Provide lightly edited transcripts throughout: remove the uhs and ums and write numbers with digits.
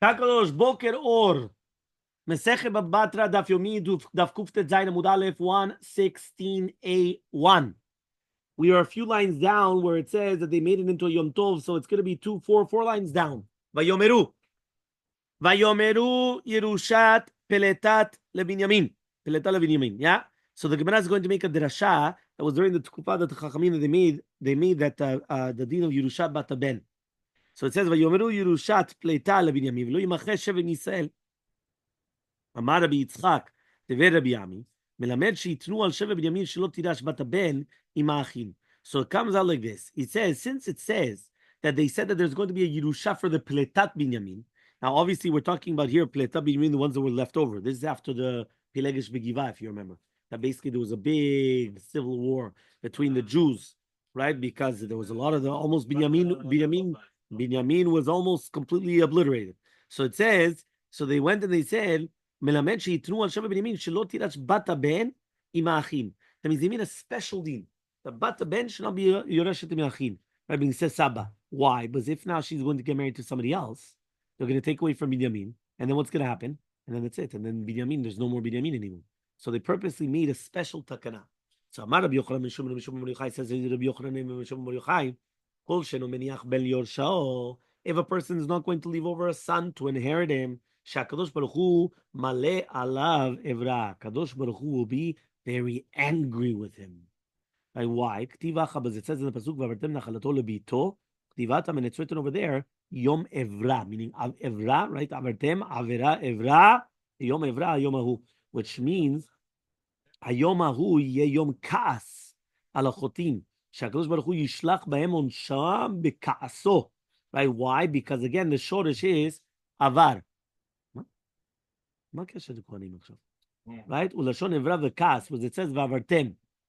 Kakadosh Boker Or. Masechet Batra Daf Yomi Daf Kuftet Zayin Amud Aleph 116a1. We are a few lines down where it says that they made it into a Yom Tov, so it's going to be four lines down. Vayomeru Yerushat Peletat LeBinyamin. Peletat LeBinyamin. Yeah. So the Gemara is going to make a drasha that was during the Tkufa that the Chachamim that they made that the din of Yerushat Bat Ben. So it says Vayomeru Yerushat Peletat LeBinyamin. V'lo yimachesh Shevet Yisrael. אמר רבי יצחק, דבר רבי עמי, מלמד שיתנו על שבט בנימין שלא תירש בת הבן עם האחים. So it comes out like this. It says, since it says that they said that there's going to be a Yerusha for the Pletat Binyamin. Now, obviously, we're talking about here Pletat Binyamin, the ones that were left over. This is after the Pelegish Begiva, if you remember. That basically there was a big civil war between the Jews, right? Because there was a lot of the almost Binyamin was almost completely obliterated. So it says, so they went and they said, מלמד שיתנו על שבט בנימין שלא תירש בת הבן עם האחים. That means they made a special deal. The בת הבן should not be יורשת עם האחים. Right? But he says Saba. Why? Because if now she's going to get married to somebody else, they're going to take away from Binyamin. And then what's going to happen? And then that's it. And then Binyamin, there's no more Binyamin anymore. So they purposely made a special takana. So Amar Rabbi Yochanan Mishum Yochai says Rabbi Yochanan Mishum Yochai, Kol sheno meniach ben yorshao. If a person is not going to leave over a son to inherit him, Shakadosh Baruch Hu male alav evra. Kadosh Baruch Hu will be very angry with him. Like, why? Because it says in the pasuk v'avartem nachalato lebito. Ktivatam, and it's written over there yom evra, meaning evra, right? Avartem avera evra yom evra yom ahu, which means hayom ahu ye yom kaas al achotim. Shakadosh Baruch Hu yishlach bahem onsham bekaaso. Right? Why? Because again, the shortish is avar. מה הקשר לכהנים עכשיו? Right? ולשון עברה וכעס, וזה צז ועברתם.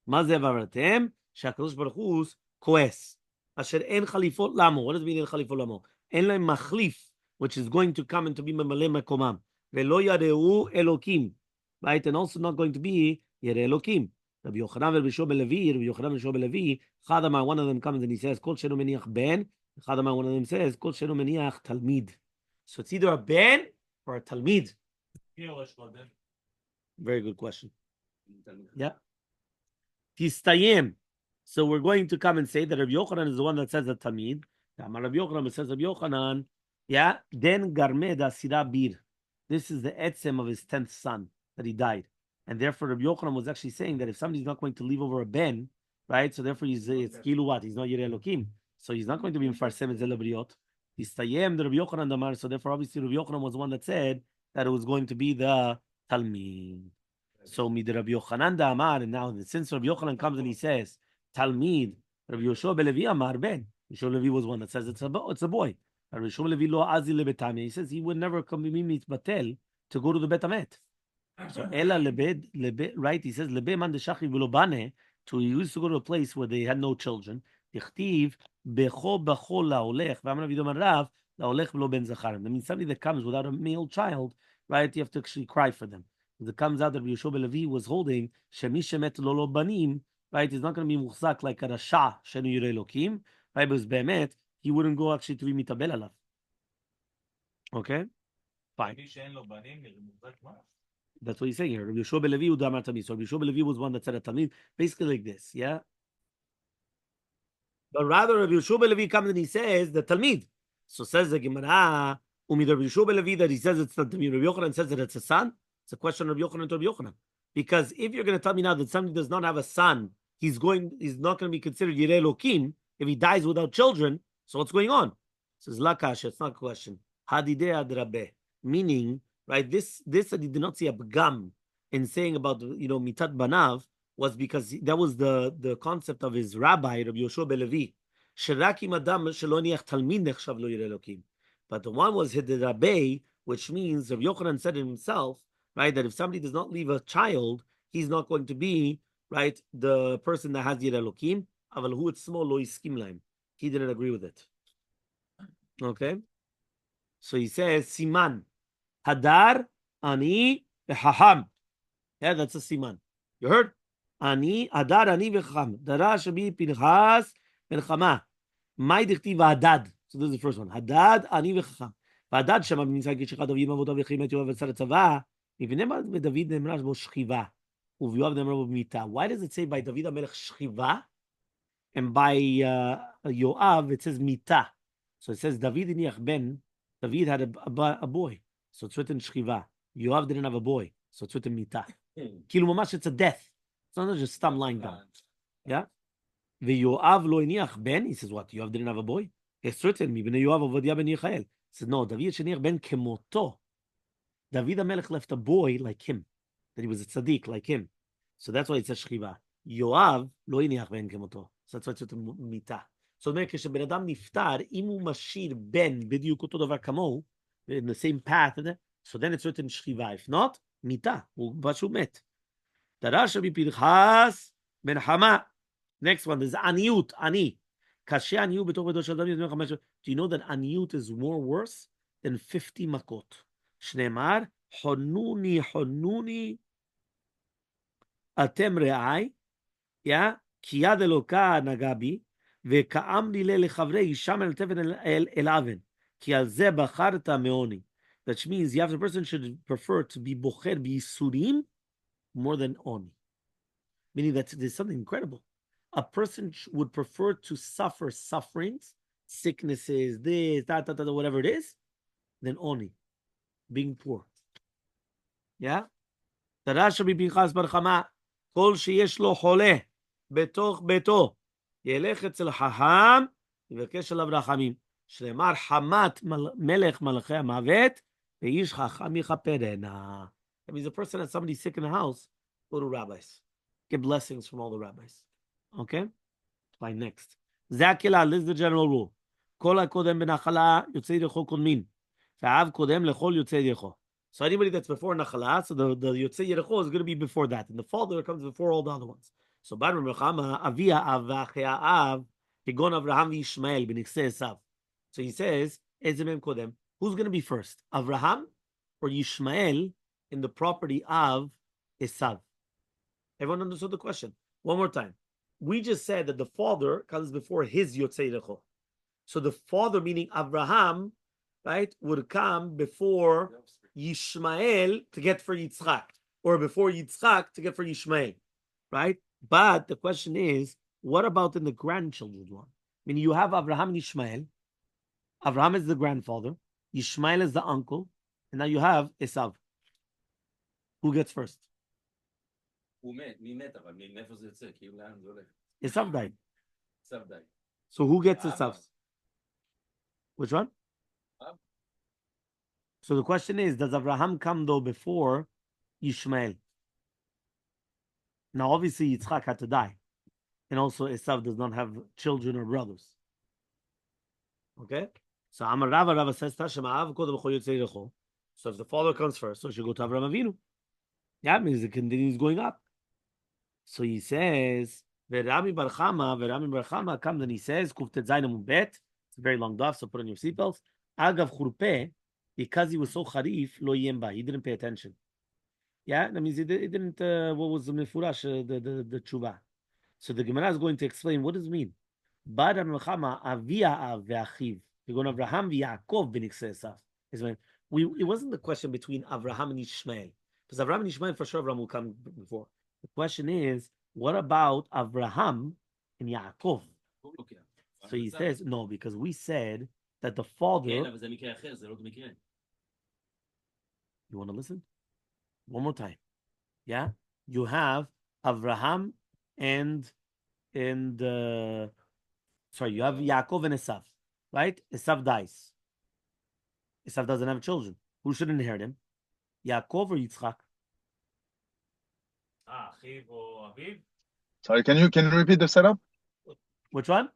מה זה ועברתם? שהקדוש ברוך הוא כועס. אשר אין חליפות למו. What does it mean אין חליפות למו? אין להם מחליף, which is going to come and to be ממלא מקומם. ולא יראו אלוקים. Right? And also not going to be ירא אלוקים. רבי יוחנן ורבי יהושע בן לוי, רבי יוחנן ורבי יהושע בן לוי, אחד אמר, one of them comes and he says, כל שאינו מניח בן, אחד אמר, one of them says, כל שאינו מניח תלמיד. So it's either a ben or a talmid. Very good question. Yeah. Tistayim. So we're going to come and say that Rabbi Yochanan is the one that says the Tamid. Rabbi Yochanan says Rabbi Yochanan. Yeah. Then Garmed Asira Bir. This is the etzem of his 10th son that he died. And therefore Rabbi Yochanan was actually saying that if somebody's not going to leave over a ben, right? So therefore it's kilu what? He's not Yireh Elokim. So he's not going to be Mfarsem Zelabriot. Tistayim the Rabbi Yochanan Damar. So therefore obviously Rabbi Yochanan was the one that said that it was going to be the Talmid. So Mid Rabbi Yochanan da Amar, and now since Rabbi Yochanan comes and he says Talmid, Rabbi Yoshua ben Levi Amar ben. Yoshua Levi was one that says it's a boy. Rabbi Yoshua Levi lo azil lebetame. He says he would never come batel to go to the betamet. So Ella lebe, right? He says lebe man deshachi v'lo bane. So he used to go to a place where they had no children. Dichtiv becho becho laolech v'amar v'domar rav. That means somebody that comes without a male child, right? You have to actually cry for them. If it comes out that Rabbi Yoshua ben Levi was holding Shemi Shemet Lolo Banim, right? He's not going to be muhzak like a Rasha Shenu Yireh Elokim, right? But Be'emet, he wouldn't go actually to be mitabel alav. Okay, fine. That's what he's saying here. Rabbi Yoshua ben Levi Udamar Tamid. So Rabbi Yoshua ben Levi was one that said a Tamid, basically like this, yeah. But rather Rabbi Yoshua ben Levi comes and he says the Talmid. So says the Gemara, Rabbi Yoshua ben Levi that he says it's the Rabbi Yochanan says that it's a son. It's a question of Yochanan to Rabbi Yochanan. Because if you're going to tell me now that somebody does not have a son, he's not going to be considered Yireh Elokim if he dies without children. So what's going on? Says Lakash, it's not a question. Hadideh ad Rabbe, meaning right this that he did not see a b'gam in saying about mitat banav was because that was the concept of his rabbi Rabbi Yoshua ben Levi. But the one was Hidirabe, which means Rabbi Yochanan said himself, right, that if somebody does not leave a child, he's not going to be, right, the person that has Yireh Elokim. Aval hu etzmo lo yiskim lahem. He didn't agree with it. Okay? So he says, Siman. Hadar, Ani, V'chacham. Yeah, that's a Siman. You heard? Ani, Hadar, Ani, V'chacham. Dara, Shabi, Pinchas, Ben Chama. My dichtiv hadad. So this is the first one. Hadad, ani v'chacham. ועדת שמה במצרים כשחד דוד מאבותיו וכימת יואב וצר הצבא, מפני בדוד נאמר בו שכיבה, וביואב נאמר בו מיתה. Why does it say by דוד המלך שכיבה, and by Yoav it says מיתה? So it says David הניח בן, David had a boy, so it's written שכיבה. Yoav didn't have a boy, so it's written מיתה. כאילו ממש it's a death. It's not just stam lying down. Yeah? ויואב לא הניח בן, he says what? Yoav didn't have a boy? It's written, מבני יואב עובדיה בן יחאל. He says no, David שניח בן כמותו. David HaMelech left a boy like him, that he was a tzaddik like him. So that's why it says שכיבה. Yoav לא הניח בן כמותו. So that's why it's written מיתה. זאת אומרת, כשבן אדם נפטר, אם הוא משאיר בן בדיוק אותו דבר כמוהו, in the same path, so then it's written שכיבה. If not, מיתה. הוא פשוט מת. דרש רבי פנחס בן חמה. Next one is עניות, עני. קשה עניות בתוך ביתו של דוד. Do you know that עניות is more worse than 50 מכות? שנאמר, חונוני, חונוני, אתם רעי, כי יד אלוקה נגע בי, וקאם לי לחברי, ישם אל תבן אל אבן, כי על זה בחרת מעוני. That means the person should prefer to be בוחר בייסורים more than oni. Meaning that there's something incredible. A person would prefer to suffer sufferings, sicknesses, this, that, whatever it is, than oni, being poor. Yeah? דרש רבי פנחס בר חמה, כל שיש לו חולה בתוך ביתו, ילך אצל חכם, יבקש עליו רחמים. שנאמר חמת מלך מלכי המוות, ואיש חכם יכפרנה. That means a person has somebody sick in the house, go to rabbis. Get blessings from all the rabbis. Okay? Fine, next. זה הכלל, this is the general rule. כל הקודם בנחלה יוצא ידכו קודמין. והאב קודם לכל יוצא ידכו. So anybody that's before Nachala, so the Yotzei Yerecho is going to be before that. And the father comes before all the other ones. So Bar Mechama, Avia Av, V'achea Av, Higon Avraham v'Yishmael, b'nikseh Esav. So he says, Ezemem Kodem. Who's going to be first? Avraham or Yishmael in the property of Esav? Everyone understood the question? One more time. We just said that the father comes before his Yotzei Yerecho. So the father, meaning Avraham, right, would come before Yishmael to get for Yitzchak, or before Yitzchak to get for Yishmael, right? But the question is, what about in the grandchildren one? I mean, you have Abraham and Yishmael. Abraham is the grandfather, Yishmael is the uncle, and now you have Esav. Who gets first? Esav died. So who gets Esav? Which one? So the question is, does Abraham come though before Yishmael? Now obviously Yitzchak had to die. And also Esav does not have children or brothers. Okay? So Amar Rava says, so if the father comes first, so it should go to Avraham Avinu. Yeah, it means it continues going up. So he says, Verami Bar Chama comes and he says, Kuftet Zainam Bet. It's a very long daf, so put on your seatbelts. Agav Churpeh, because he was so kharif, lo yemba, he didn't pay attention. Yeah, that means he didn't. What was the mefurash, the tshuva? So the Gemara is going to explain what does it mean. Ba'ad Mechama avia av ve'achiv, Begon Avraham v'Yaakov b'nikseh Esav. It wasn't the question between Avraham and Ishmael, because Avraham and Ishmael for sure Avraham will come before. The question is, what about Avraham and Yaakov? So he says no, because we said that the father. You want to listen? One more time. Yeah? You have Avraham and you have Yaakov and Esav. Right? Esav dies. Esav doesn't have children. Who should inherit him? Yaakov or Yitzchak? Sorry, can you repeat the setup? Which one?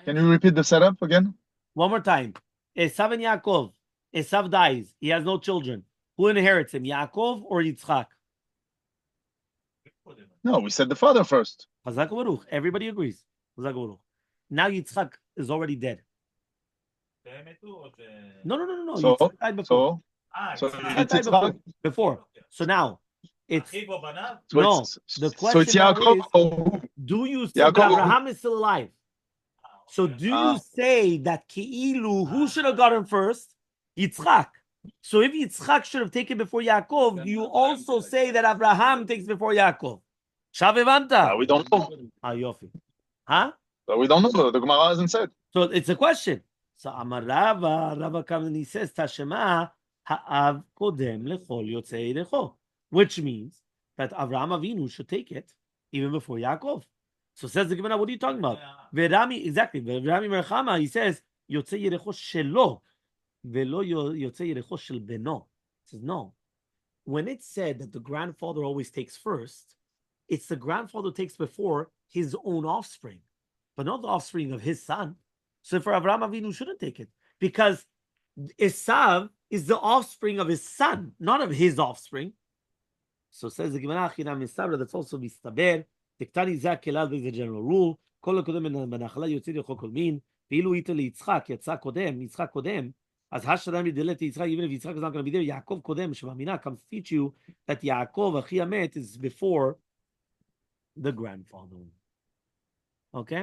Can you repeat the setup again? One more time. Esav and Yaakov. Esav dies. He has no children. Who inherits him, Yaakov or Yitzchak? No, we said the father first. Chazak Baruch. Everybody agrees. Chazak Baruch. Now Yitzchak is already dead. No. So, Yitzchak died before. Yitzchak died before. So now it's the question so it's Yaakov. is, do you say Abraham is still alive? So do you say that Ki'ilu, who should have gotten first? Yitzchak. So if Yitzchak should have taken before Yaakov, you also say that Abraham takes before Yaakov. Shavivanta. We don't know. Yofi. Huh? We don't know. The Gemara hasn't said. So it's a question. So Amar Rava comes and he says, Tashema ha'av kodem lechol yotzei lecho, which means that Avraham Avinu should take it even before Yaakov. So says the Gemara, what are you talking about? Verami, exactly. Verami Merchama, he says, yotzei yerecho shelo, velo yotzei yerecho shel beno. He says, no. When it's said that the grandfather always takes first, it's the grandfather takes before his own offspring, but not the offspring of his son. So for Avraham Avinu shouldn't take it because Esav is the offspring of his son, not of his offspring. So says the Gemara, that's also mistaber. Tektani zak kelal is a general rule. Kol kodem benachala yotzei lecho kol min. V'ilu ita liyitzchak yatsa kodem, Yitzchak kodem. As hashadam yidelet Yitzchak, even if Yitzchak is not going to be there, Yaakov kodem shemamina comes to teach you that Yaakov Achi Amet is before the grandfather. Okay.